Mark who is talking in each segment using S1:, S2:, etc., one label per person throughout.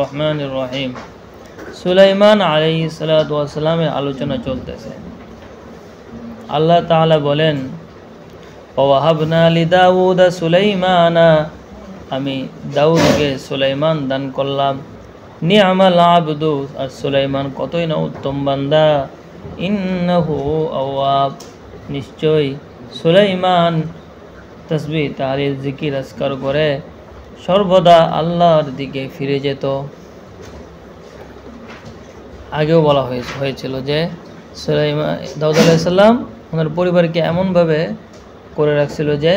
S1: রহমানির রহিম। সুলাইমান আলাইহিস সালাতু ওয়াস সালামের আলোচনা চলতেছে। আল্লাহ তাআলা বলেন, ওয়াহাবনা লিদাউদা সুলাইমানা, আমি দাউদকে সুলাইমান দান করলাম। নি'মাল আবদু, আর সুলাইমান কতই না উত্তম বান্দা। ইন্নাহু আওয়াব, নিশ্চয় সুলাইমান তাসবিহ তাহলিল জিকির আজকার করে সর্বদা আল্লাহর দিকে ফিরে যেত। আগেও বলা হয়েছিল যে সুলাইমান দাউদ আলাইহিস সালাম ওনার পরিবারকে এমনভাবে করে রাখছিল যে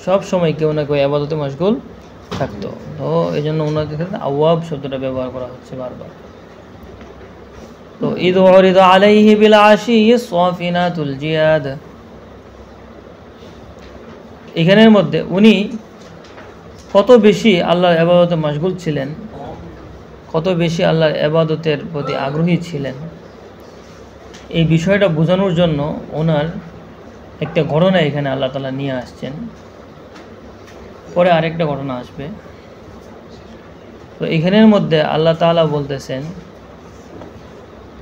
S1: সব সময় কেউ না কেউ ইবাদতে মশগুল থাকতো। তো এই জন্য ওনাদের ক্ষেত্রে আওয়াব শব্দটা ব্যবহার করা হচ্ছে বারবার। তো ঈদ ওয়ারিদ আলাইহি বিল আশি সাফিনাতুল জিয়াদ, এখানের মধ্যে উনি কত বেশি আল্লাহর ইবাদতে মশগুল ছিলেন, কত বেশি আল্লাহর ইবাদতের প্রতি আগ্রহী ছিলেন, এই বিষয়টা বোঝানোর জন্য ওনার একটা ঘটনা এখানে আল্লাহ তাআলা নিয়ে আসছেন। পরে আরেকটা ঘটনা আসবে। তো এখানের মধ্যে আল্লাহ তাআলা বলতেছেন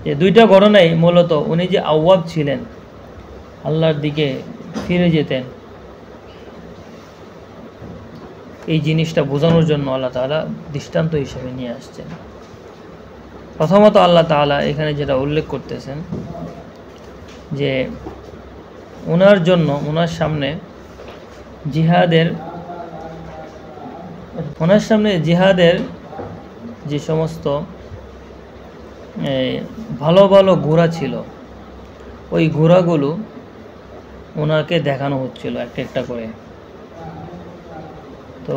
S1: যে দুইটা ঘটনাই মূলত উনি যে আওয়াব ছিলেন, আল্লাহর দিকে ফিরে যেতেন, এই জিনিসটা বোঝানোর জন্য আল্লাহ তাআলা দৃষ্টান্ত হিসেবে নিয়ে আসছেন। প্রথমত আল্লাহ তাআলা এখানে যেটা উল্লেখ করতেছেন যে ওনার জন্য ওনার সামনে জিহাদের যে সমস্ত ভালো ভালো ঘোড়া ছিল, ওই ঘোড়াগুলো ওনাকে দেখানো হচ্ছিল একটা একটা করে। তো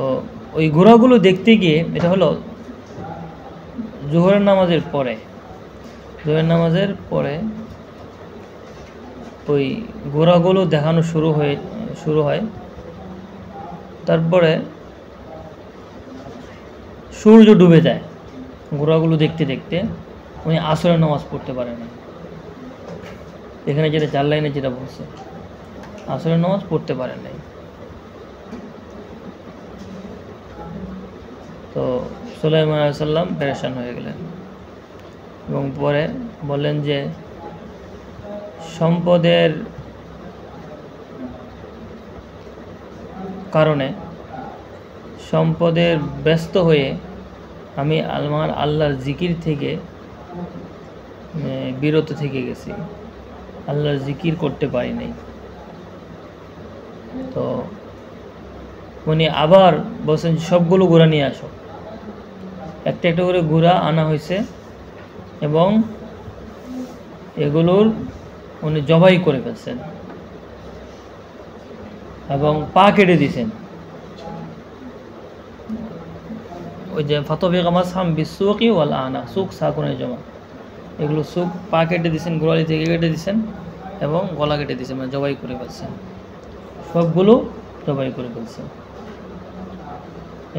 S1: ওই ঘোড়াগুলো দেখতে গিয়ে, এটা হলো জোহরের নামাজের পরে ওই ঘোড়াগুলো দেখানো শুরু হয়। তারপরে সূর্য ডুবে যায়। ঘোড়াগুলো দেখতে দেখতে উনি আসরের নামাজ পড়তে পারে না। এখানে যেটা 4 লাইনে যেটা বলছে, আসরের নামাজ পড়তে পারেন নাই। তো সুলাইমান আলাইহিস সালাম পেরেশান হয়ে গেলেন এবং পরে বললেন যে সম্পদের কারণে, সম্পদের ব্যস্ত হয়ে আমি আল্লাহর জিকির থেকে বিরত থেকে গেছি, আল্লাহর জিকির করতে পারি নাই। তো উনি আবার বলছেন সবগুলো ঘোড়া নিয়ে আসো। একটা একটা করে ঘোড়া আনা হয়েছে এবং এগুলোর উনি জবাই করে ফেলছেন এবং পা কেটে দিয়েছেন। ওই যে ফাতবিকা মাসহাম বিসুকি ওয়াল আনা, সুক সাকুনের জমা, এগুলো সুক পা কেটে দিয়েছেন, গোড়ালি থেকে কেটে দিয়েছেন এবং গলা কেটে দিয়েছেন, মানে জবাই করে ফেলছেন, সবগুলো জবাই করে ফেলছেন।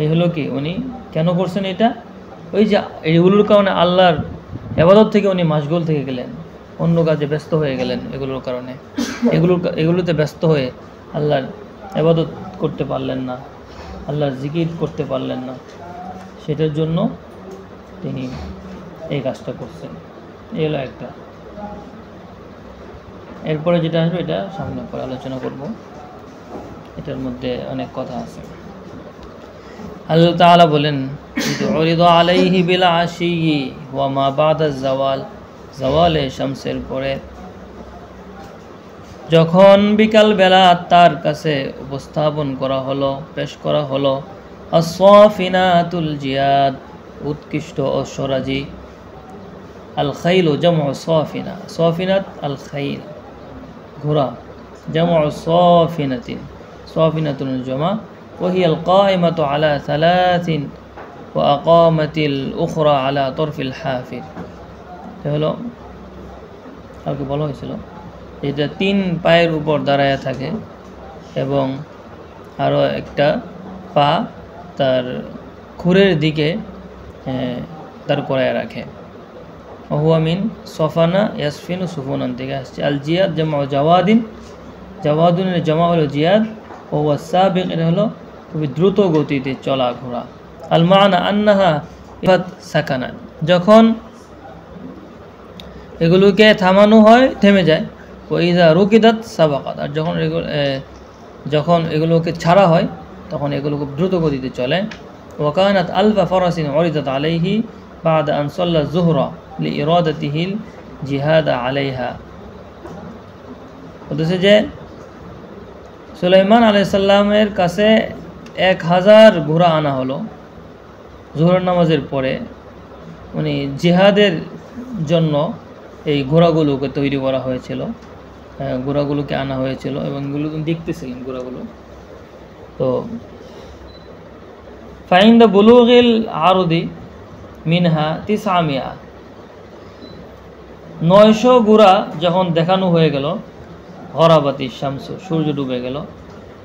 S1: এই হলো কি, উনি কেন করছেন এটা? ওই যে এগুলোর কারণে আল্লাহর ইবাদত থেকে উনি মাশগুল থেকে গেলেন, অন্য কাজে ব্যস্ত হয়ে গেলেন। এগুলোর কারণে এগুলোতে ব্যস্ত হয়ে আল্লাহর ইবাদত করতে পারলেন না, আল্লাহর জিকির করতে পারলেন না, সেটার জন্য তিনি এই কাজটা করছেন। এই হলো একটা। এরপরে যেটা আসবে এটা সামনে পরে আলোচনা করব, এটার মধ্যে অনেক কথা আছে। আল্লাহ তাআলা বলেন, উরিদু আলাইহি বিল আশি ওয়া মা বাদা যাওয়াল, যাওয়ালে শামসের পরে যখন বিকাল বেলা তার কাছে উপস্থাপন করা হলো, পেশ করা হলো আস-সাফিনাতুল জিয়াদ, উৎকৃষ্ট অশ্বরাজি। আল খাইল জামউ সাফিনা, সাফিনাত আল খাইল ঘোড়া, জামউ সাফিনাতিন, সাফিনাতুন জামা। وهي القائمة على 3 وأقامت الأخرى على طرف الحافر। হলো কালকে বলা হয়েছিল এটা 3 পায়ের উপর দাঁড়ায় থাকে এবং আরও একটা পা তার খুরের দিকে দাঁড় করায় রাখে। ওহুয়া মিন সফানা ইয়াসফিনু সুফুনান থেকে আসছে। আল জিয়াদ জামা জাওয়াদিন, জাওয়াদুনের জামা হলো জিয়াদ। ওহুয়া সাবিক, এটা হলো খুবই দ্রুত গতিতে চলা ঘোড়া। আল মানা আন্নাহা সাকানান, যখন এগুলোকে থামানো হয় থেমে যায়। ওইদা রুকিদাত সাবাকাত, আর যখন এগুলোকে ছাড়া হয় তখন এগুলো খুব দ্রুত গতিতে চলে। ওয়াকানাত আলফা ফরাসিন উরিদাত আলাইহি বাদ আন সাল্লা যুহরা লিইরাদাতিহিল জিহাদ আলাইহা। বলতেছে যে সুলাইমান আলাইহিস সালামের কাছে 1000 ঘোড়া আনা হলো জোহরের নামাজের পরে। উনি জিহাদের জন্য এই ঘোড়াগুলোকে তৈরি করা হয়েছিল, ঘোড়াগুলোকে আনা হয়েছিল এবং এগুলো দেখতেছিলেন ঘোড়াগুলো। তো ফাইন্দা বুলুগিল আরদি মিনহা 900 ঘোড়া যখন দেখানো হয়ে গেল, গরাবাতি শামসু, সূর্য ডুবে গেল।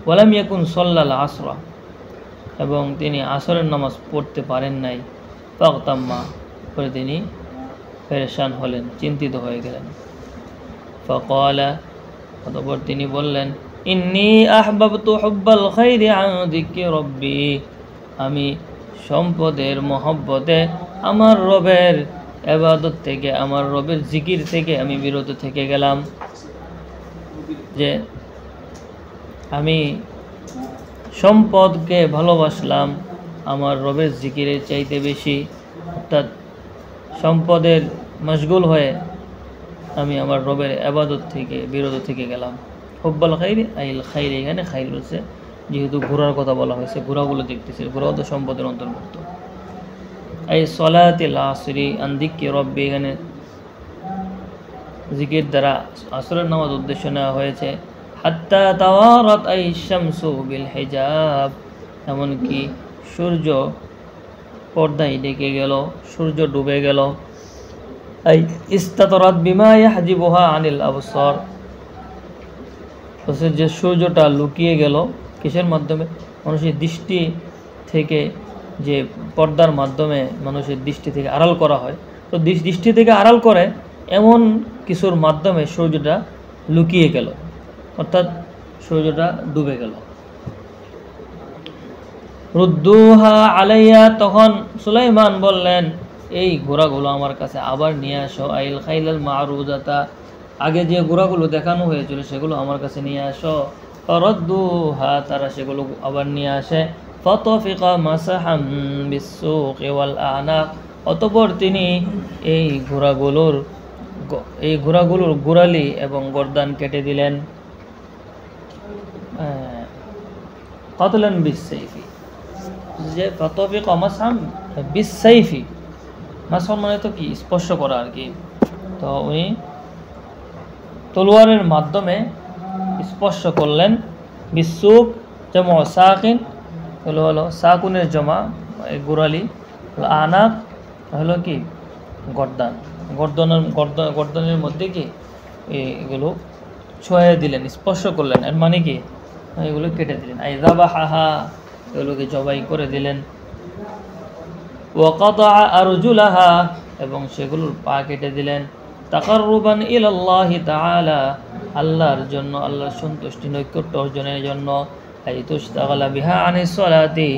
S1: ওয়ালাম ইয়াকুন সাল্লাল আসরা, এবং তিনি আসরের নামাজ পড়তে পারেন নাই। ফাগতাম্মা, করে তিনি পেরেশান হলেন, চিন্তিত হয়ে গেলেন। ফাকালা, অতঃপর তিনি বললেন, ইন্নী আহবাবতু হুব্বাল খাইরি আন যিকরি রাব্বি, আমি সম্পদের মহব্বতে আমার রবের ইবাদত থেকে, আমার রবের জিকির থেকে আমি বিরত থেকে গেলাম। যে আমি সম্পদকে ভালোবাসলাম আমার রবের জিকিরের চাইতে বেশি, অর্থাৎ সম্পদের মশগুল হয়ে আমি আমার রবের ইবাদত থেকে বিরত থেকে গেলাম। হুব্বাল খাইর আইল খাইর, এখানে খাইর হচ্ছে যেহেতু ঘোড়ার কথা বলা হয়েছে, ঘোড়াগুলো দেখতেছে, ঘোড়াও তো সম্পদের অন্তর্ভুক্ত। এই সলাতিল আসরি আন যিকরি রাব্বি, এখানে জিকির দ্বারা আসরের নামাজ উদ্দেশ্য নেওয়া হয়েছে। হাত্তা তাওয়ারাত আই শামসু বিল হিজাব, এমনকি সূর্য পর্দায় ঢেকে গেল, সূর্য ডুবে গেল। আই ইস্তাতরাত বিমা ইয়াহজিবুহা আনিল আবসার, যে সূর্যটা লুকিয়ে গেল কিসের মাধ্যমে? মানুষের দৃষ্টি থেকে, যে পর্দার মাধ্যমে মানুষের দৃষ্টি থেকে আড়াল করা হয়, তো দৃষ্টি থেকে আড়াল করে এমন কিছুর মাধ্যমে সূর্যটা লুকিয়ে গেল, অর্থাৎ সূর্যটা ডুবে গেল। রুদ্দুহা আলাইয়া, তখন সুলাইমান বললেন, এই ঘোড়াগুলো আমার কাছে আবার নিয়ে আসো। আইল খাইলাল মারুজাতা, আগে যে ঘোড়াগুলো দেখানো হয়েছিল সেগুলো আমার কাছে নিয়ে আসো। ফারাদ্দুহা, তারা সেগুলো আবার নিয়ে আসে। ফাতাফিকা মাসাহাম বিসসুকি ওয়াল আনাক, অতঃপর তিনি এই ঘোড়াগুলোর গোড়ালি এবং গর্দান কেটে দিলেন। কাতলান বিসসাইফি, যে ফাতাফিকা মাসাহাম বিসসাইফি, মাসাহাম মানে তো কি স্পর্শ করা আর কি। তো উনি তলোয়ারের মাধ্যমে স্পর্শ করলেন। বিসুক জমা সাকিন হলো সাকুনের জমা গোড়ালি, আনাক হলো কি গর্দান, গর্দনের মধ্যে কি এগুলো ছোঁয়া দিলেন, স্পর্শ করলেন, এর মানে কি এগুলো কেটে দিলেন। আই যাবাহা, এগুলোকে জবাই করে দিলেন। ওয়াকাতা আরজুলাহা, এবং সেগুলোর পা কেটে দিলেন। তাকাররুবান ইলাল্লাহি তাআলা, আল্লাহর জন্য, আল্লাহর সন্তুষ্টি নৈকট্য অর্জনের জন্য। আইতুশতাগালা বিহা আনিস সালাতি,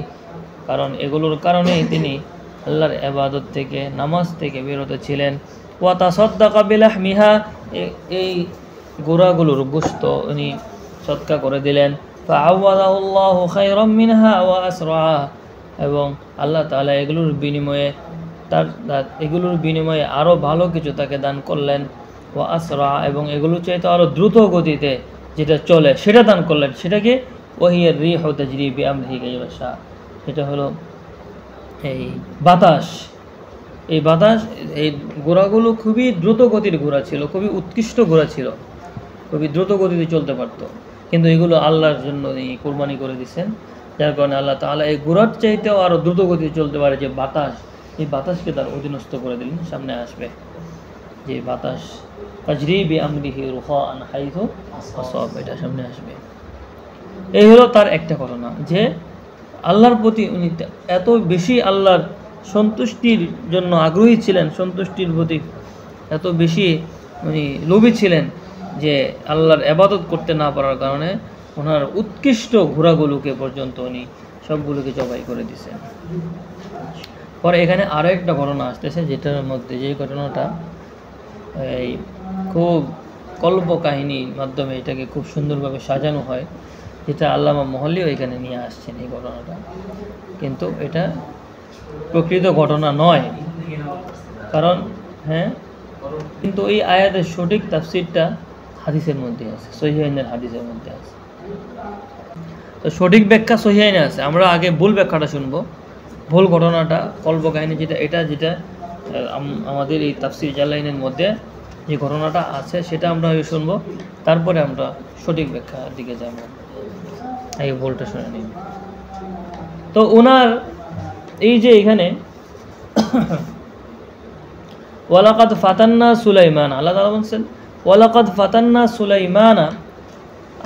S1: কারণ এগুলোর কারণেই তিনি আল্লাহর ইবাদত থেকে, নামাজ থেকে বিরত ছিলেন। ওয়া তাসাদ্দাকা বিলাহমিহা, এই গোড়াগুলোর গোশত উনি সদকা করে দিলেন। ফাআওয়াদাহুল্লাহু খায়রাম মিনহা ওয়া আসরা, এবং আল্লাহ তাআলা এগুলোর বিনিময়ে আরও ভালো কিছু তাকে দান করলেন। ওয়া আসরা, এবং এগুলো চাইতে আরও দ্রুত গতিতে যেটা চলে সেটা দান করলেন। সেটাকে ওয়াহিয়ার রিহু তাজরি বিআমরিহি কাইফা শাআ, এটা হলো এই বাতাস। এই বাতাস, এই ঘোড়াগুলো খুবই দ্রুত গতির ঘোড়া ছিল, খুবই উৎকৃষ্ট ঘোড়া ছিল, খুবই দ্রুত গতিতে চলতে পারতো, কিন্তু এগুলো আল্লাহর জন্য কোরবানি করে দিচ্ছেন, যার কারণে আল্লাহ তাআলা এই ঘোড়ার চাইতেও আরও দ্রুত গতিতে চলতে পারে যে বাতাস, এই বাতাসকে তার অধীনস্থ করে দিলেন। সামনে আসবে যে বাতাস তাজরি বিআমরিহি রুখাআন হাইথু আসাব, এটা সামনে আসবে। এই হলো তার একটা ঘটনা, যে আল্লাহর প্রতি উনি এত বেশি আল্লাহর সন্তুষ্টির জন্য আগ্রহী ছিলেন, সন্তুষ্টির প্রতি এত বেশি উনি লোভী ছিলেন যে আল্লাহর ইবাদত করতে না পারার কারণে ওনার উৎকৃষ্ট ঘোড়াগুলোকে পর্যন্ত উনি সবগুলোকে জবাই করে দিয়েছেন। পরে এখানে আরও একটা ঘটনা আসতেছে, যেটার মধ্যে যে ঘটনাটা এই খুব কল্পকাহিনীর মাধ্যমে এটাকে খুব সুন্দরভাবে সাজানো হয়, যেটা আল্লামা মহল্লিও এখানে নিয়ে আসছেন এই ঘটনাটা, কিন্তু এটা প্রকৃত ঘটনা নয়। কারণ কিন্তু এই আয়াতের সঠিক তাফসীরটা হাদিসের মধ্যে আছে, সহিহাইনের হাদিসের মধ্যে আছে। তো সঠিক ব্যাখ্যা সহিহাইনে আছে। আমরা আগে ভুল ব্যাখ্যাটা শুনবো, ভুল ঘটনাটা, কল্পকাহিনী যেটা আমাদের এই তাফসীর জালালাইনের মধ্যে যে ঘটনাটা আছে সেটা আমরা শুনবো, তারপরে আমরা সঠিক ব্যাখ্যার দিকে যাব। এই ভুলটা শুনে নিই। তো ওনার এই যে এখানে ওয়ালাকাদ ফাতান্না সুলাইমান, আল্লাহ তাআলা বলছেন ওয়ালাকাদ ফাতান্না সুলাইমানা,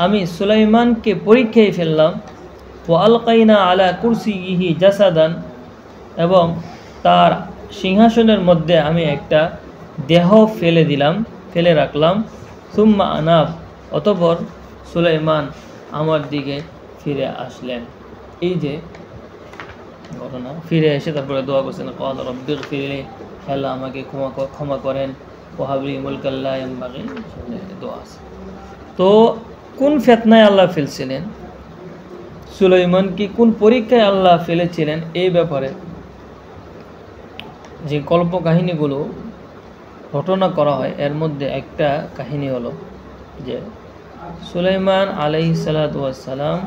S1: আমি সুলাইমানকে পরীক্ষায় ফেললাম, ওয়া আলকাইনা আলা কুরসিহি জাসাদান, এবং তার সিংহাসনের মধ্যে আমি একটা দেহ ফেলে রাখলাম, সুম্মা আনাব, অতঃপর সুলাইমান আমার দিকে ফিরে আসলেন। এই যে ঘটনা, ফিরে এসে তারপরে দোয়া করছেন, ক্বালা রব্বিগফিরলি, আল্লাহ আমাকে ক্ষমা করেন, ওয়াহাবলি মুলকান লা ইয়ানবাগি, দোয়া আছে। তো কোন ফিতনায় আল্লাহ ফেলছিলেন, সুলাইমানকে কোন পরীক্ষায় আল্লাহ ফেলেছিলেন, এই ব্যাপারে যে কল্পকাহিনীগুলো ঘটনা করা হয়, এর মধ্যে একটা কাহিনী হলো যে সুলাইমান আলাইহিস সালাতু ওয়াস সালাম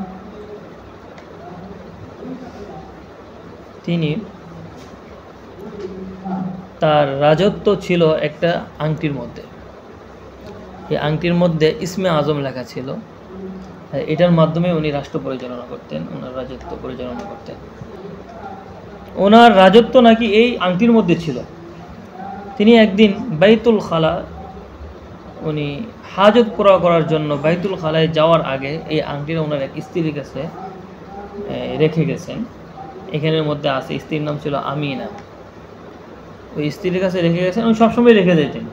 S1: তিনি, তার রাজত্ব ছিল একটা আংটির মধ্যে। এই আংটির মধ্যে ইসমে আজম লেখা ছিল, এটার মাধ্যমে উনি রাষ্ট্র পরিচালনা করতেন, ওনার রাজত্ব পরিচালনা করতেন। ওনার রাজত্ব নাকি এই আংটির মধ্যে ছিল। তিনি একদিন বাইতুল খালা, উনি হাজত পুরা করার জন্য বাইতুল খালায় যাওয়ার আগে এই আংটিটা ওনার এক স্ত্রীর কাছে রেখে গেছেন। এখানের মধ্যে আছে, স্ত্রীর নাম ছিল আমিনা। ওই স্ত্রীর কাছে রেখে গেছেন, উনি সবসময় রেখে দিতেন।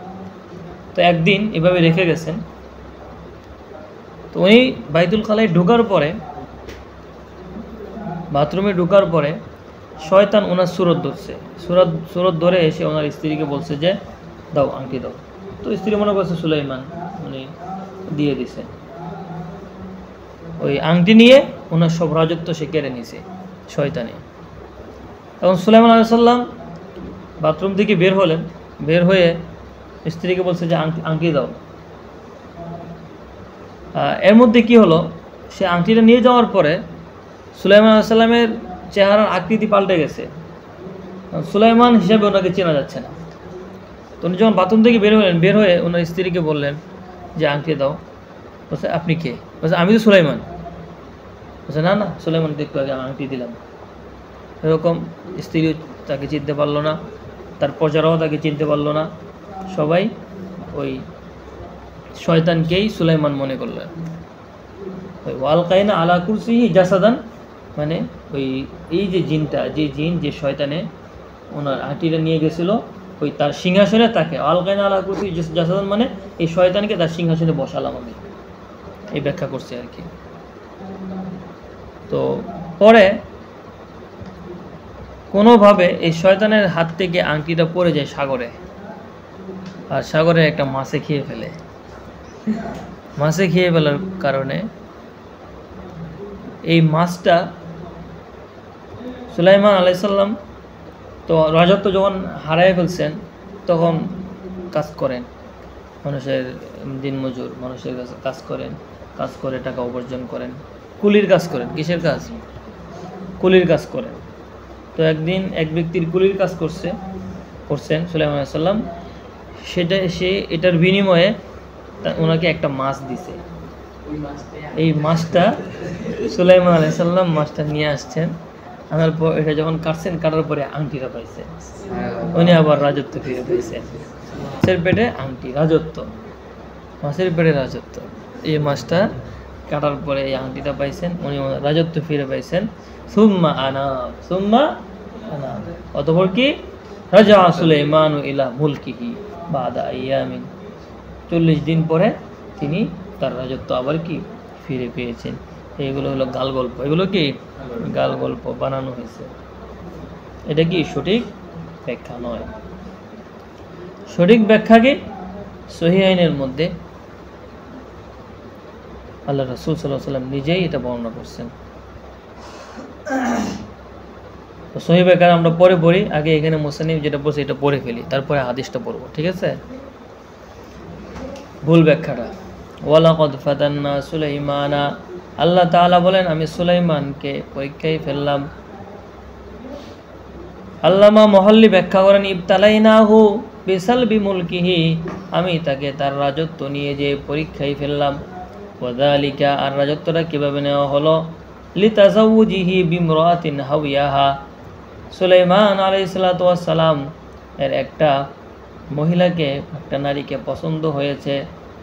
S1: তো একদিন এভাবে রেখে গেছেন। তো উনি বাইতুল খালায় ঢোকার পরে, বাথরুমে ঢোকার পরে শয়তান ওনার সুরত ধরছে, সুরত ধরে এসে ওনার স্ত্রীকে বলছে যে দাও, আংটি দাও। তো স্ত্রী মনে করছে সুলাইমান, উনি দিয়ে দিছে। ওই আংটি নিয়ে ওনার সব রাজত্ব সে কেড়ে নিছে শয়তানে। তখন সুলাইমান আলাইহিস সালাম বাথরুম থেকে বের হয়ে স্ত্রীকে বলছে যে আংটি দাও। এর মধ্যে কি হলো, সে আংটিটা নিয়ে যাওয়ার পরে সুলাইমান আলাইহিস সালামের চেহারার আকৃতি পাল্টে গেছে, সুলাইমান হিসেবে ওনাকে চেনা যাচ্ছে না। তো উনি যখন বাথরুম থেকে বের হয়ে ওনার স্ত্রীকে বললেন যে আংটি দাও। বলছে আপনি কে? বলছে আমি তো সুলাইমান। বলছে না না, সুলাইমানকে একটু আগে আংটি দিলাম। এরকম স্ত্রীও তাকে চিনতে পারলো না, তার প্রজারাও তাকে চিনতে পারলো না, সবাই ওই শয়তানকেই সুলাইমান মনে করলেন। ওই ওয়ালকাইনা আলা কুরসিহি জাসাদান, মানে ওই এই যে জিনটা, যে শয়তানে ওনার আংটিটা নিয়ে গেছিল, ওই তার সিংহাসনে তাকে আলকাইনা আলা কুরসিহি জাসাদান, মানে এই শয়তানকে তার সিংহাসনে বসালাম আমি, এই ব্যাখ্যা করছে আর কি। তো পরে কোনোভাবে এই শয়তানের হাত থেকে আংটিটা পড়ে যায় সাগরে, আর সাগরে একটা মাছে খেয়ে ফেলে। মাছে খেয়ে ফেলার কারণে এই মাছটা সুলাইমান আলাইহিস সালাম তো রাজত্ব যখন হারায় ফেলছেন, তখন কাজ করেন, মানুষের দিনমজুর, মানুষের কাছে কাজ করে টাকা উপার্জন করেন, কুলির কাজ করেন। কিসের কাজ? কুলির কাজ করেন। তো একদিন এক ব্যক্তির কুলির কাজ করছেন সুলাইমান আলাইহিস সালাম, সে এটার বিনিময়ে ওনাকে একটা মাছ দিছে। এই মাছটা সুলাইমান আলাইহিস সালাম মাছটা নিয়ে আসছেন, আনার পর এটা যখন কাটার পরে আংটিটা পাইছে, উনি আবার রাজত্ব ফিরে পেয়েছেন। মাছের পেটে আংটি, রাজত্ব, মাছের পেটে রাজত্ব। এই মাছটা কাটার পরে এই আংটিটা পাইছেন, উনি রাজত্ব ফিরে পাইছেন। সুম্মা আনা, অতঃপর কি রাজা সুলাইমানু ইলা মুলকিহি বাদা আইয়ামিন, 40 দিন পরে তিনি তার রাজত্ব আবার কি ফিরে পেয়েছেন। এইগুলো হলো গাল গল্প, এগুলো কি গাল গল্প বানানো হয়েছে। এটা কি সঠিক ব্যাখ্যা নয়। সঠিক ব্যাখ্যা কি? সহিহাইনের মধ্যে আল্লাহ রাসূল সাল্লাল্লাহু আলাইহি ওয়াসাল্লাম নিজেই এটা বর্ণনা করছেন। তো সহিহ ব্যাখ্যা আমরা পরে পড়ি, আগে এখানে মুসান্নিফ যেটা বলছে এটা পড়ে ফেলি, তারপরে হাদিসটা পড়বো, ঠিক আছে? ভুল ব্যাখ্যাটা, ওয়ালাকাদ ফাতান্না সুলাইমানা, আল্লাহ তাআলা বলেন আমি সুলাইমানকে পরীক্ষায় ফেললাম। আল্লামা মহল্লি ব্যাখ্যা করেন ইবতালাইনাহু বিসালবি মুলকিহি, আমি তাকে তার রাজত্ব নিয়ে যে পরীক্ষায় ফেললাম। ওয়াযালিকা, আর রাজত্বটা কিভাবে নেওয়া হলো? লিতাজাউজিহি বিমরাতিন হাওয়াহা, সুলাইমান আলাইহিস সালাতু ওয়াস সালাম এর একটা মহিলাকে, একটা নারীকে পছন্দ হয়েছে।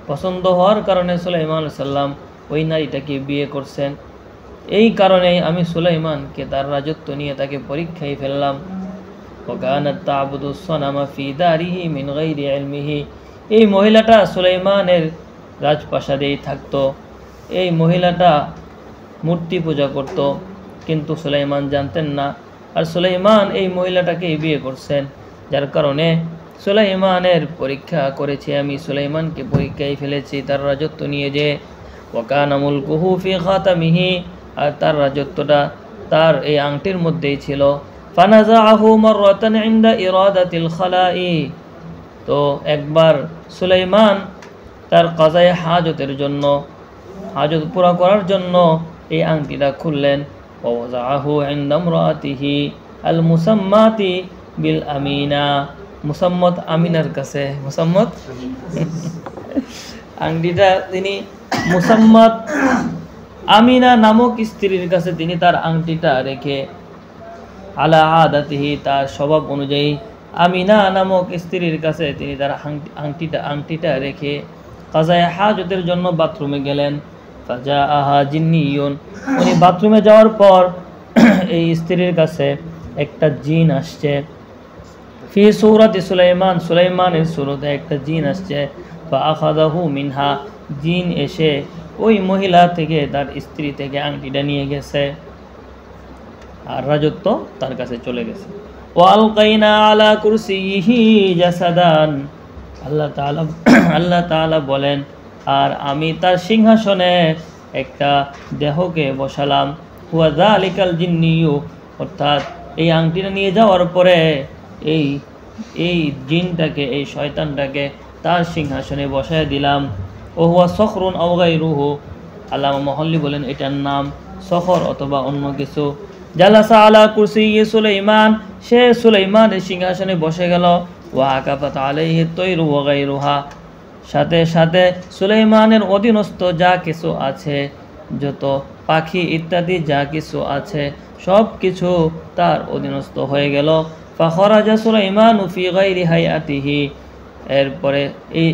S1: পছন্দ হওয়ার কারণে সুলাইমান আলাইহিস সালাম ওই নারীটাকে বিয়ে করছেন। এই কারণেই আমি সুলাইমানকে তার রাজত্ব নিয়ে তাকে পরীক্ষায় ফেললাম। ওয়াকানাত তা'বুদুস সানামা ফি দারিহি মিন গায়রি ইলমিহি, এই মহিলাটা সুলাইমানের রাজপ্রাসাদেই থাকতো। এই মহিলাটা মূর্তি পূজা করত, কিন্তু সুলাইমান জানতেন না। আর সুলাইমান এই মহিলাটাকে বিয়ে করছেন, যার কারণে সুলাইমানের পরীক্ষা করেছি আমি, সুলাইমানকে পরীক্ষায় ফেলেছি তার রাজত্ব নিয়ে যে। ওয়াকানা মুলকুহু ফি খাতামিহি, আর তার রাজত্বটা তার এই আংটির মধ্যেই ছিল। ফানাযাআহু মাররাতান ইনদা ইরাদাতিল খালাই, তো একবার সুলাইমান তার কাজায়ে হাজতের জন্য, হাজত পুরা করার জন্য এই আংটিটা খুললেন। ওয়াযাআহু ইনদা ইমরাতিহি আল মুসাম্মাতি বিল আমিনা, মুসাম্মত আমিনার কাছে, মুসাম্মত আংটিটা তিনি মুসাম্মত আমিনা নামক স্ত্রীর কাছে তিনি তার আংটিটা রেখে, আলা আদাতিহি, তার স্বভাব অনুযায়ী আমিনা নামক স্ত্রীর কাছে তিনি তার আংটিটা রেখে কাজায়ে হাজতের জন্য বাথরুমে গেলেন। ফাজাআহা জিন্নিয়ুন, উনি বাথরুমে যাওয়ার পর এই স্ত্রীর কাছে একটা জিন আসছে। ফি সূরাতি সুলাইমান, সুলাইমানের সূরতে একটা জিন আসছে। ফাআখাযাহু মিনহা, জিন এসে ওই মহিলা থেকে, তার স্ত্রী থেকে আংটিটা নিয়ে গেছে, আর রাজত্ব তার কাছে চলে গেছে। ওয়ালকাইনা আলা কুরসিহি জাসাদান, আল্লাহ তাআলা বলেন আর আমি তার সিংহাসনে একটা দেহকে বসালাম। ওয়া যালিকাল জিন্নিয়ু, অর্থাৎ এই আংটিটা নিয়ে যাওয়ার পরে এই জিনটাকে, এই শয়তানটাকে তার সিংহাসনে বসায় দিলাম। ও হুয়া সখরুন আও গায়রুহু, আল্লামা মহল্লি বলেন এটার নাম সখর অথবা অন্য কিছু। জালাসা আলা কুরসিয়্যি সুলাইমান, সে সুলাইমানের সিংহাসনে বসে গেল। ওয়া আকাফাত আলাইহি তৈরু ওয়া গায়রুহা, সাথে সাথে সুলাইমানের অধীনস্থ যা কিছু আছে, যত পাখি ইত্যাদি যা কিছু আছে সব কিছু তার অধীনস্থ হয়ে গেল। ফাখরাজা সুলাইমানু ফি গায়রি হায়াতিহি, এরপরে এই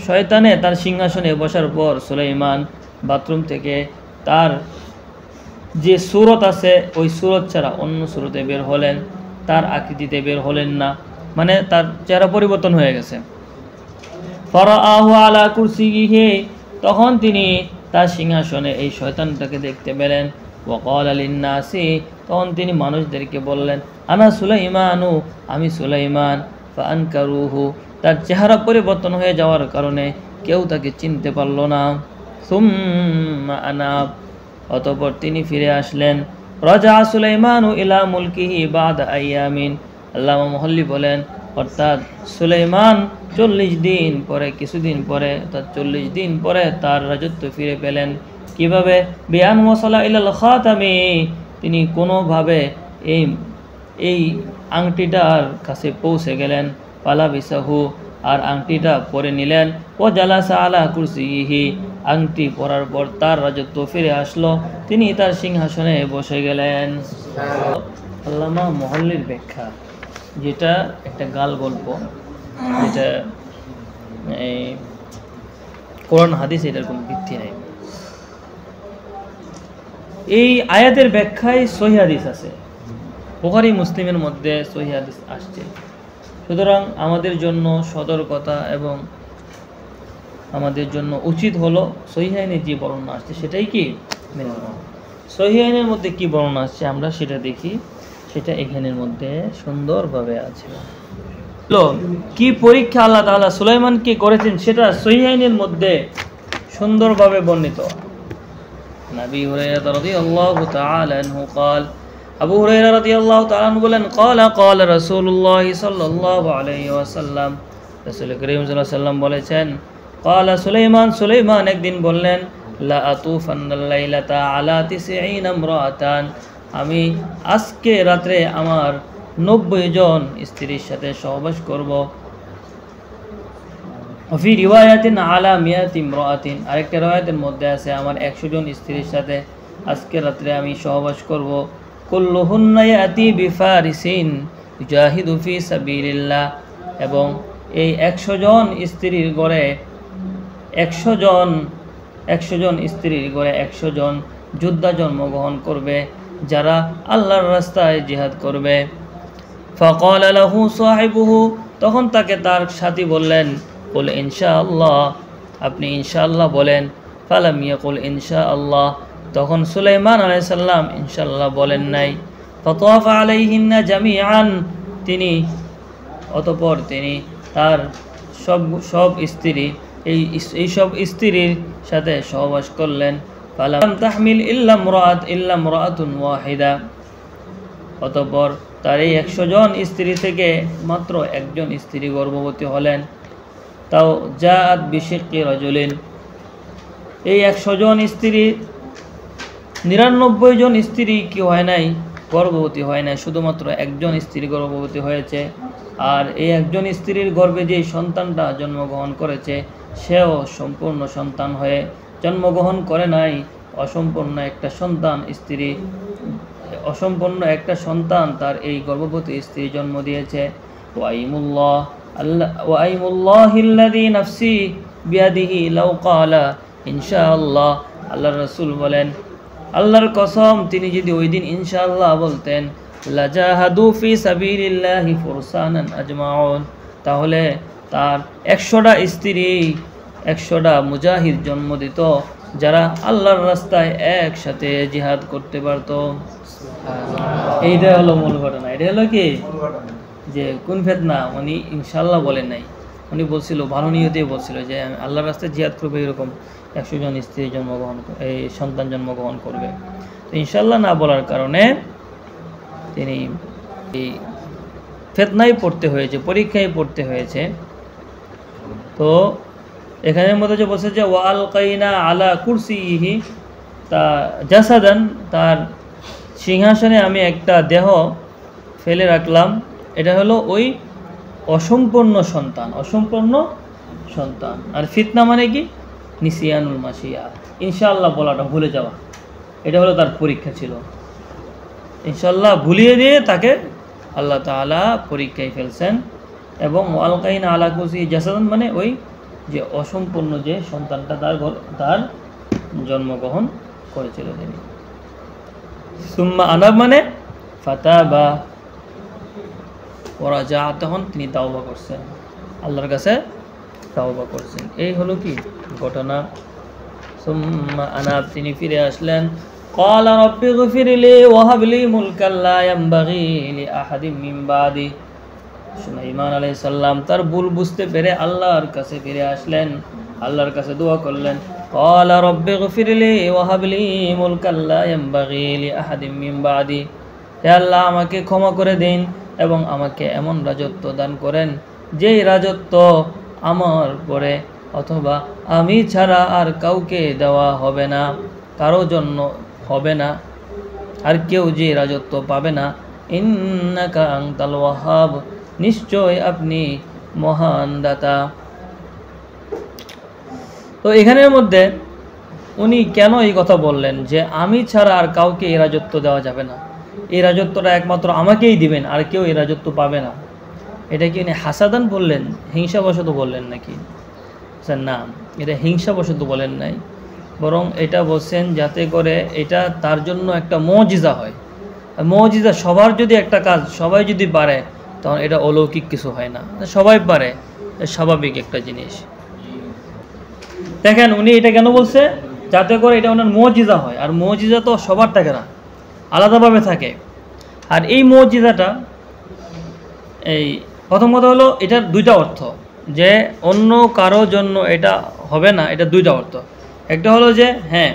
S1: শয়তানে তার সিংহাসনে বসার পর সুলাইমান বাথরুম থেকে তার যে সূরত আছে ওই সূরত ছাড়া অন্য সূরতে বের হলেন, তার আকৃতিতে বের হলেন না, মানে তার চেহারা পরিবর্তন হয়ে গেছে। ফারাআহু আলা কুরসিহি, তখন তিনি তার সিংহাসনে এই শয়তানটাকে দেখতে পেলেন। ওয়া ক্বালা লিন-নাসি, তখন তিনি মানুষদেরকে বললেন আনা সুলাইমানু, আমি সুলাইমান। ফাআনকারুহু, তার চেহারা পরিবর্তন হয়ে যাওয়ার কারণে কেউ তাকে চিনতে পারল না। সুম্মা আনাব, অতঃপর তিনি ফিরে আসলেন। রাজা সুলাইমানু ইলা মুলকিহি বাদা আইয়ামিন, আল্লামা মুহল্লি বলেন অর্থাৎ সুলাইমান 40 দিন পরে, কিছুদিন পরে, অর্থাৎ 40 দিন পরে তার রাজত্ব ফিরে পেলেন। কিভাবে? বিআন ওয়াসালা ইলাল খাতামি, তিনি কোনোভাবে এই আংটিটার কাছে পৌঁছে গেলেন। পালা বিসাহু, আর আংটিটা পরে নিলেন। ও জালাসা আলা কুরসিহি, আংটি পরার পর তার রাজত্ব ফিরে আসলো, তিনি তার সিংহাসনে বসে গেলেন। আল্লামা মুহল্লির ব্যাখ্যা, যেটা একটা গাল গল্প, যেটা এই কোরআন হাদিস এটার কোনো ভিত্তি নেই। এই আয়াতের ব্যাখ্যায় সহিহ হাদিস আছে, বুখারী মুসলিমের মধ্যে সহিহ হাদিস আসছে। সুতরাং আমাদের জন্য সতর্কতা এবং আমাদের জন্য উচিত হলো সহিহাইনে যে বর্ণনা আসছে সেটাই কি মেনে নেওয়া। সহিহাইনের মধ্যে কি বর্ণনা আসছে আমরা সেটা দেখি। সেটা এখানের মধ্যে সুন্দরভাবে আছে। কি পরীক্ষা আল্লাহ তাআলা সুলাইমানকে করেছেন সেটা সহিহাইনের মধ্যে সুন্দরভাবে বর্ণিত। নবী হুরায়রা রাদিয়াল্লাহু তাআলা আনহু قال আবু হুরায়রা রাদিয়াল্লাহু তাআলা আনহু বলেন قال রাসূলুল্লাহ সাল্লাল্লাহু আলাইহি ওয়াসাল্লাম, রাসূল করিম সাল্লাল্লাহু আলাইহি ওয়াসাল্লাম বলেছেন قال সুলাইমান একদিন বললেন লা আতুফান্নাল লাইলাতা আলা 90 ইমরাতান, আমি আজকে রাতে আমার 90 জন স্ত্রীর সাথে সহবাস করব। ফি রিওয়ায়াতিন আলা মিয়াতি ইমরাতিন, আরেকটা riwayতের মধ্যে আছে আমার 100 জন স্ত্রীর সাথে আজকে রাতে আমি সহবাস করব। কুল্লুহুন্না ইয়াতি বিফারিসিন ইউজাহিদু ফি সাবিলিল্লাহ, এবং এই 100 জন স্ত্রীর ঘরে 100 জন স্ত্রীর ঘরে 100 জন যোদ্ধা জন্মগ্রহণ করবে যারা আল্লাহর রাস্তায় জিহাদ করবে। ফাকাল লাহু সাহিবুহু, তখন তাকে তার সাথী বললেন কুল ইনশাআল্লাহ, আপনি ইনশাআল্লাহ বলেন। ফালাম ইয়াকুল ইনশাআল্লাহ, তখন সুলাইমান আলাইহিস সালাম ইনশাআল্লাহ বলেন নাই। ফাতাফা আলাইহিন্না জামিআন, অতঃপর তিনি তার সব স্ত্রী এই সব স্ত্রীর সাথে সহবাস করলেন। ফালাম তাহমিল ইল্লা ইমরাআতুন ওয়াহিদা, অতঃপর তার এই 100 জন স্ত্রী থেকে মাত্র একজন স্ত্রী গর্ভবতী হলেন। তাও জাআত বিশিক্কি রাজুলিন, এই 100 জন স্ত্রী 99 জন স্ত্রী কি হয় নাই, গর্ভবতী হয় নাই, শুধুমাত্র একজন স্ত্রী গর্ভবতী হয়েছে। আর এই একজন স্ত্রীর গর্ভে যে সন্তানটা জন্মগ্রহণ করেছে সেও সম্পূর্ণ সন্তান হয়ে জন্মগ্রহণ করে নাই, অসম্পূর্ণ একটা সন্তান তার এই গর্ভবতী স্ত্রী জন্ম দিয়েছে। ওয়াইমুল্লাহিল্লাযী নাফসি বিয়াদিহি লাউ ক্বালা ইনশাআল্লাহ, আল্লাহর রাসূল বলেন আল্লাহর কসম তিনি যদি ওই দিন ইনশাআল্লাহ বলতেন লাজাহাদু ফি সাবিলিল্লাহি ফুরসানান আজমাউন, তাহলে তার 100টা স্ত্রী 100টা মুজাহিদ জন্ম দিত যারা আল্লাহর রাস্তায় একসাথে জিহাদ করতে পারত। এইটা হলো মূল ঘটনা। এটা হলো কি যে কোন ফিতনা, উনি ইনশাআল্লাহ বলেন নাই, উনি বলছিল ভালো নিয়তে বলছিল যে আল্লাহর রাস্তায় জিহাদ করবে, এরকম 100 জন স্ত্রী এই সন্তান জন্মগ্রহণ করবে। তো ইনশাআল্লাহ না বলার কারণে তিনি এই ফিতনায় পড়তে হয়েছে, পরীক্ষায় পড়তে হয়েছে। তো এখানের মধ্যে যে বলছে যে ওয়ালকাইনা আলা কুরসিহি তা জাসাদান, তার সিংহাসনে আমি একটা দেহ ফেলে রাখলাম। এটা হলো ওই অসম্পূর্ণ সন্তান। আর ফিতনা মানে কি, নিসিয়ানুল মাসিয়া, ইনশাআল্লাহ বলাটা ভুলে যাওয়া, এটা হলো তার পরীক্ষা ছিল। ইনশাআল্লাহ ভুলিয়ে দিয়ে তাকে আল্লাহ তাআলা পরীক্ষায় ফেলছেন। এবং ওয়ালকাইনা আলা কুরসিহি জাসাদান মানে ওই যে অসম্পূর্ণ যে সন্তানটা তার জন্মগ্রহণ করেছিল তিনি। সুম্মা আনাব মানে ফাতাবা ওরাজা, তখন তিনি তাওবা করছেন, আল্লাহর কাছে তাওবা করছেন। এই হলো কি ঘটনা। সুম্মা আনাব, তিনি ফিরে আসলেন। ক্বালা রাব্বি গফিরলি ওয়াহাব লি মুলকান লা ইয়ানবাগি লি আহাদিন মিন বাদি, সুলাইমান আলাইহিস সালাম তার ভুল বুঝতে পেরে আল্লাহর কাছে ফিরে আসলেন, আল্লাহর কাছে দোয়া করলেন। ক্বালা রাব্বি গফিরলি ওয়াহাব লি মুলকান লা ইয়ানবাগি লি আহাদিন মিন বাদি, হে আল্লাহ আমাকে ক্ষমা করে দিন এবং আমাকে এমন রাজত্ব দান করেন যেই রাজত্ব আমার পরে অথবা আমি ছাড়া আর কাউকে দেওয়া হবে না, কারো জন্য হবে না, আর কেউ যে রাজত্ব পাবে না। ইন্নাকা আনতাল ওয়াহাব, নিশ্চয় আপনি মহান দাতা। তো এখানের মধ্যে উনি কেন এই কথা বললেন যে আমি ছাড়া আর কাউকে এই রাজত্ব দেওয়া যাবে না, এই রাজত্বটা একমাত্র আমাকেই দিবেন, আর কেউ এই রাজত্ব পাবে না? এটা কি উনি হাসাদান বললেন, হিংসাবশত বললেন নাকি? না, এটা হিংসাবশত বলেন নাই, বরং এটা বলছেন যাতে করে এটা তার জন্য একটা মুজিজা হয়। মুজিজা, সবার যদি একটা কাজ সবাই যদি পারে তখন এটা অলৌকিক কিছু হয় না, সবাই পারে, স্বাভাবিক একটা জিনিস। দেখেন উনি এটা কেন বলছে, যাতে করে এটা ওনার মুজিজা হয়। আর মুজিজা তো সবার থাকে না, আলাদাভাবে থাকে। আর এই মুজিজাটা, এই প্রথম কথা হলো এটার দুইটা অর্থ, যে অন্য কারো জন্য এটা হবে না, এটা দুইটা অর্থ। একটা হলো যে হ্যাঁ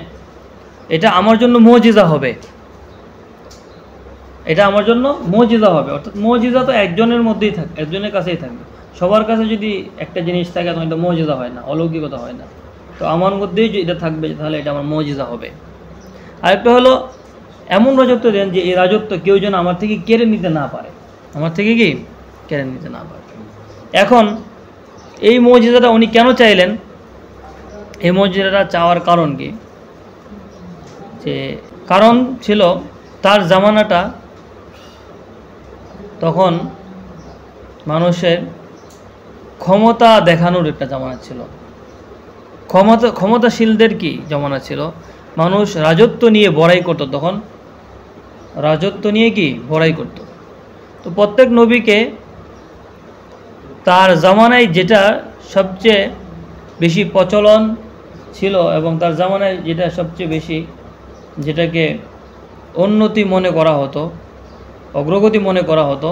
S1: এটা আমার জন্য মুজিজা হবে, এটা আমার জন্য মুজিজা হবে, অর্থাৎ মুজিজা তো একজনের মধ্যেই থাকে, একজনের কাছেই থাকবে। সবার কাছে যদি একটা জিনিস থাকে তখন এটা মুজিজা হয় না, অলৌকিকতা হয় না। তো আমার মধ্যেই যদি এটা থাকবে তাহলে এটা আমার মুজিজা হবে। আরেকটা হলো এমন রাজত্ব দেন যে এই রাজত্ব কেউ যেন আমার থেকে কেড়ে নিতে না পারে, আমার থেকে কি কেড়ে নিতে না পারে। এখন এই মুজিজাটা উনি কেন চাইলেন? এই মুজিজাটা চাওয়ার কারণ কি? যে কারণ ছিল তার জামানাটা তখন মানুষের ক্ষমতা দেখানোর একটা জামানা ছিল, ক্ষমতাশীলদের কি জামানা ছিল, মানুষ রাজত্ব নিয়ে বড়াই করত, তখন রাজত্ব নিয়ে কি বড়াই করত। তো প্রত্যেক নবীকে তার জামানায় যেটা সবচেয়ে বেশি প্রচলন ছিল এবং তার জামানায় যেটা সবচেয়ে বেশি, যেটাকে উন্নতি মনে করা হতো, অগ্রগতি মনে করা হতো,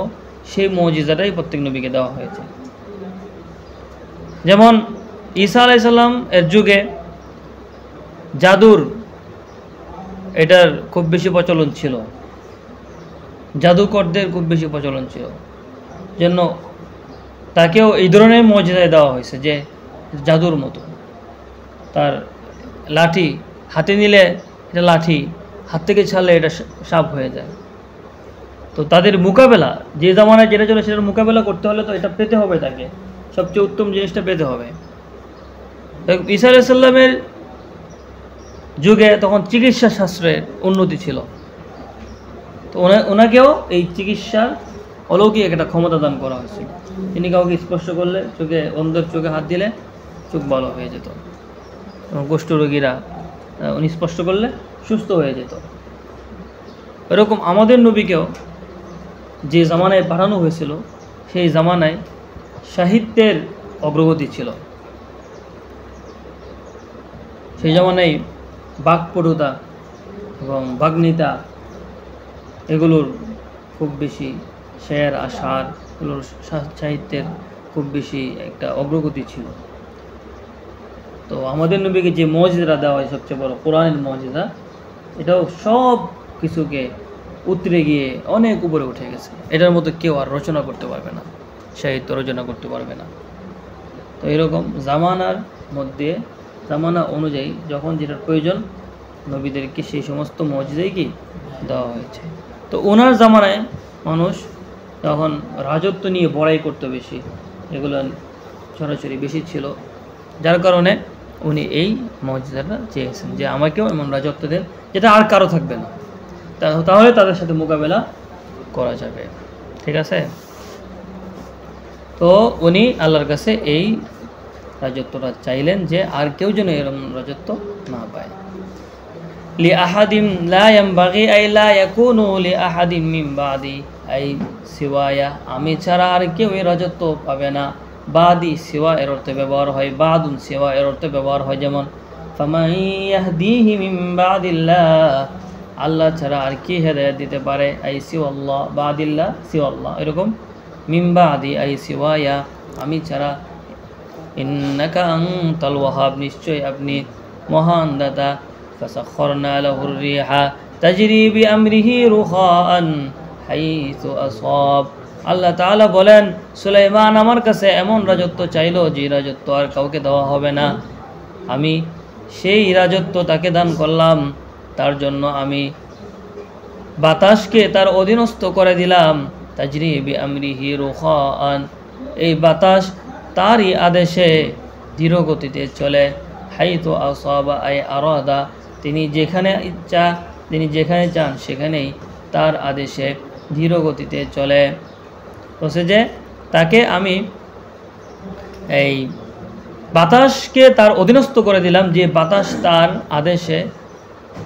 S1: সেই মুজিজাটাই প্রত্যেক নবীকে দেওয়া হয়েছে। যেমন ঈসা আলাইহিস সালাম এর যুগে জাদুর এটার খুব বেশি প্রচলন ছিল, জাদুকরদের খুব বেশি প্রচলন ছিল, জন্য তাকেও এই ধরনের মুজিজা দেওয়া হয়েছে যে জাদুর মতো। তার লাঠি হাতে নিলে এটা লাঠি, হাত থেকে ছাড়লে এটা সাপ হয়ে যায়। তো তাদের মোকাবেলা, যে জামানায় যেটা চলে সেটার মোকাবেলা করতে হলে তো এটা পেতে হবে, তাকে সবচেয়ে উত্তম জিনিসটা পেতে হবে। ঈসা আলাইহিস সালামের যুগে তখন চিকিৎসা শাস্ত্রের উন্নতি ছিল, তো ওনাকেও এই চিকিৎসার অলৌকিক একটা ক্ষমতা দান করা হয়েছিল। তিনি কাউকে স্পর্শ করলে, চোখে অন্ধের চোখে হাত দিলে চোখ ভালো হয়ে যেত, এবং কুষ্ঠরোগীরা উনি স্পর্শ করলে সুস্থ হয়ে যেত। এরকম আমাদের নবীকেও যে জামানায় পাঠানো হয়েছিল সেই জামানায় সাহিত্যের অগ্রগতি ছিল, সেই জামানায় বাকপটুতা এবং বাগ্মিতা এগুলোর খুব বেশি, শের আশার এগুলোর সাহিত্যের খুব বেশি একটা অগ্রগতি ছিল। তো আমাদের নবীকে যে মুজিজা দেওয়া হয় সবচেয়ে বড় কোরআনের মুজিজা, এটাও সব কিছুকে উতরে গিয়ে অনেক উপরে উঠে গেছে। এটার মতো কেউ আর রচনা করতে পারবে না, সাহিত্য রচনা করতে পারবে না। তো এরকম জামানার মধ্যে, জামানা অনুযায়ী যখন যেটার প্রয়োজন নবীদেরকে সেই সমস্ত মুজিজাই কি দেওয়া হয়েছে। তো ওনার জামানায় মানুষ তখন রাজত্ব নিয়ে বড়াই করতে বেশি, এগুলো সরাসরি বেশি ছিল, যার কারণে উনি এই মুজিজাটা চেয়েছেন যে আমাকেও এমন রাজত্ব দেন যেটা আর কারো থাকবে না, তাহলে তাদের সাথে মোকাবেলা করা যাবে। ঠিক আছে? তো উনি আল্লাহর কাছে এই রাজত্বটা চাইলেন যে আর কেউ যেন এরকম রাজত্ব না পায়। লি আহাদিম লা ইয়ামবাগি আই লা ইয়াকুনু লি আহাদিম মিন বাদি আই সিওয়ায়া, আমি ছাড়া আর কেউ এই রাজত্ব পাবে না। বাদি সিওয়া এর অর্থে ব্যবহার হয়, বাদুন সিওয়া এর অর্থে ব্যবহার হয়। যেমন ফামান ইয়াহদিহি মিন বাদিল্লাহ, আল্লাহ ছাড়া আর কি হেদায়েত দিতে পারে, আই সিওয়াল্লাহ, বাদিল্লাহ সিওয়াল্লাহ, এরকম মিন বাদি আই সিওয়ায়া, আমি ছাড়া। ইন্নাকা আনতাল ওয়াহাব, নিশ্চয় আপনি মহান দাতা। ফাসাখখারনা লাহুর রিহা তাজরি বিআমরিহি রুখাআন হাইসু আসাব, আল্লাহ তাআলা বলেন সুলাইমান আমার কাছে এমন রাজত্ব চাইলো যে রাজত্ব আর কাউকে দেওয়া হবে না, আমি সেই রাজত্ব তাকে দান করলাম। তার জন্য আমি বাতাসকে তার অধীনস্থ করে দিলাম। তাজরি বিআমরিহি রুখাআন, এই বাতাস তারই আদেশে ধীর গতিতে চলে। হাইতু আসাবা আই আরাদা, তিনি যেখানে ইচ্ছা, তিনি যেখানে চান সেখানেই তার আদেশে ধীর গতিতে চলে। বলছে যে তাকে আমি এই বাতাসকে তার অধীনস্থ করে দিলাম, যে বাতাস তার আদেশে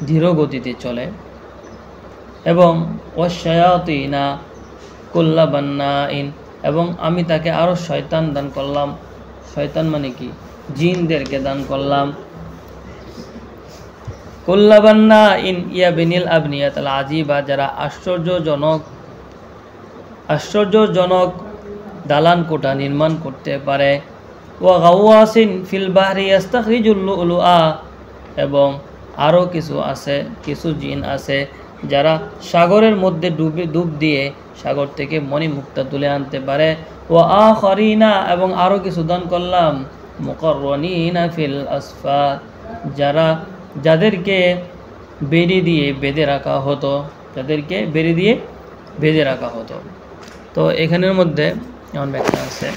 S1: ধীর গতিতে চলে। এবং ওয়াশায়াতিনা কুল্লা বান্নাইন, এবং আমি তাকে আরও শয়তান দান করলাম। শয়তান মানে কি? জিনদেরকে দান করলাম। কুল্লা বান্নাইন ইয়াবিনিল আবনিয়াতাল আজিবা, যারা আশ্চর্যজনক আশ্চর্যজনক দালান কোঠা নির্মাণ করতে পারে। ওয়া গাওয়াসিন ফিল বাহরি ইয়াস্তাখরিজুল লুলুআ, এবং আরও কিছু জিন আছে যারা সাগরের মধ্যে ডুব দিয়ে সাগর থেকে মণিমুক্তা তুলে আনতে পারে। ওয়া আখারিনা, এবং আরও কিছু দান করলাম মুকাররানিনা ফিল আসফাদ, যাদেরকে বেড়ি দিয়ে বেঁধে রাখা হতো। তো এখানের মধ্যে এমন ব্যাখ্যা আছে।